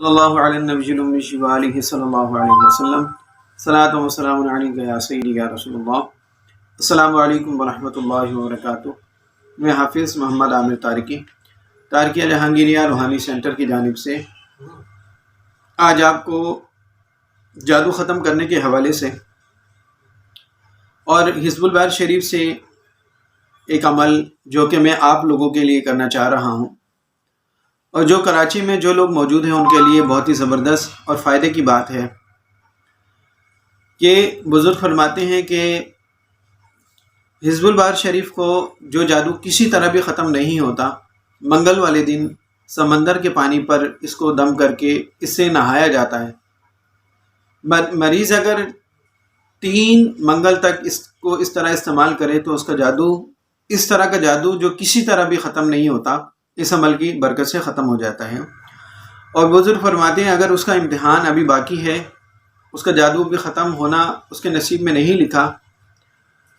صلی اللہ علیہ نبی الأمی وآلہ صلی اللہ علیہ وسلم صلاۃ و سلام علیک یا سیدی یا رسول اللہ۔ السلام علیکم ورحمۃ اللہ وبرکاتہ۔ میں حافظ محمد عامر تارکیہ جہانگیریہ روحانی سینٹر کی جانب سے آج آپ کو جادو ختم کرنے کے حوالے سے اور حزب البار شریف سے ایک عمل جو کہ میں آپ لوگوں کے لیے کرنا چاہ رہا ہوں، اور جو کراچی میں جو لوگ موجود ہیں ان کے لیے بہت ہی زبردست اور فائدے کی بات ہے کہ بزرگ فرماتے ہیں کہ حزب البار شریف کو جو جادو کسی طرح بھی ختم نہیں ہوتا، منگل والے دن سمندر کے پانی پر اس کو دم کر کے اس سے نہایا جاتا ہے۔ مریض اگر 3 منگل تک اس کو اس طرح استعمال کرے تو اس کا جادو، اس طرح کا جادو جو کسی طرح بھی ختم نہیں ہوتا، اس عمل کی برکت سے ختم ہو جاتا ہے۔ اور بزرگ فرماتے ہیں اگر اس کا امتحان ابھی باقی ہے، اس کا جادو بھی ختم ہونا اس کے نصیب میں نہیں لکھا،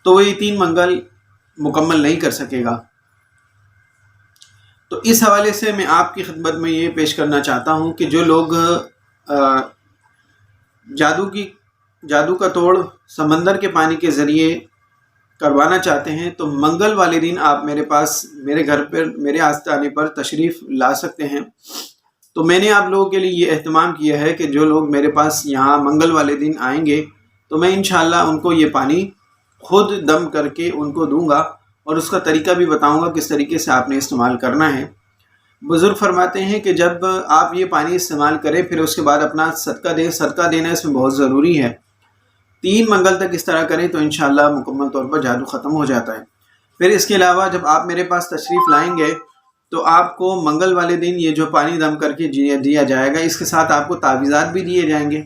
تو وہ یہ 3 منگل مکمل نہیں کر سکے گا۔ تو اس حوالے سے میں آپ کی خدمت میں یہ پیش کرنا چاہتا ہوں کہ جو لوگ جادو کا توڑ سمندر کے پانی کے ذریعے کروانا چاہتے ہیں تو منگل والے دن آپ میرے پاس، میرے گھر پر، میرے آستانے پر تشریف لا سکتے ہیں۔ تو میں نے آپ لوگوں کے لیے یہ اہتمام کیا ہے کہ جو لوگ میرے پاس یہاں منگل والے دن آئیں گے تو میں انشاءاللہ ان کو یہ پانی خود دم کر کے ان کو دوں گا، اور اس کا طریقہ بھی بتاؤں گا کس طریقے سے آپ نے استعمال کرنا ہے۔ بزرگ فرماتے ہیں کہ جب آپ یہ پانی استعمال کریں پھر اس کے بعد اپنا صدقہ دیں، صدقہ دینا اس میں بہت ضروری ہے۔ 3 منگل تک اس طرح کریں تو انشاءاللہ مکمل طور پر جادو ختم ہو جاتا ہے۔ پھر اس کے علاوہ جب آپ میرے پاس تشریف لائیں گے تو آپ کو منگل والے دن یہ جو پانی دم کر کے دیا جائے گا، اس کے ساتھ آپ کو تعویذات بھی دیے جائیں گے،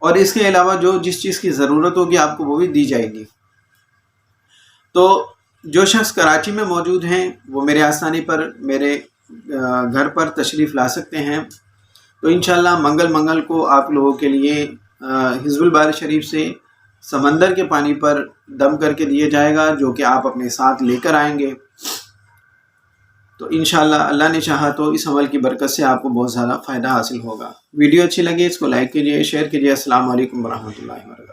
اور اس کے علاوہ جس چیز کی ضرورت ہوگی آپ کو وہ بھی دی جائے گی۔ تو جو شخص کراچی میں موجود ہیں وہ میرے آستانے پر، میرے گھر پر تشریف لا سکتے ہیں۔ تو انشاءاللہ منگل کو آپ لوگوں کے لیے حزب البار شریف سے سمندر کے پانی پر دم کر کے دیا جائے گا، جو کہ آپ اپنے ساتھ لے کر آئیں گے۔ تو انشاءاللہ اللہ نے چاہا تو اس عمل کی برکت سے آپ کو بہت زیادہ فائدہ حاصل ہوگا۔ ویڈیو اچھی لگے اس کو لائک کیجیے، شیئر کیجیے۔ السلام علیکم ورحمۃ اللہ وبرکاتہ۔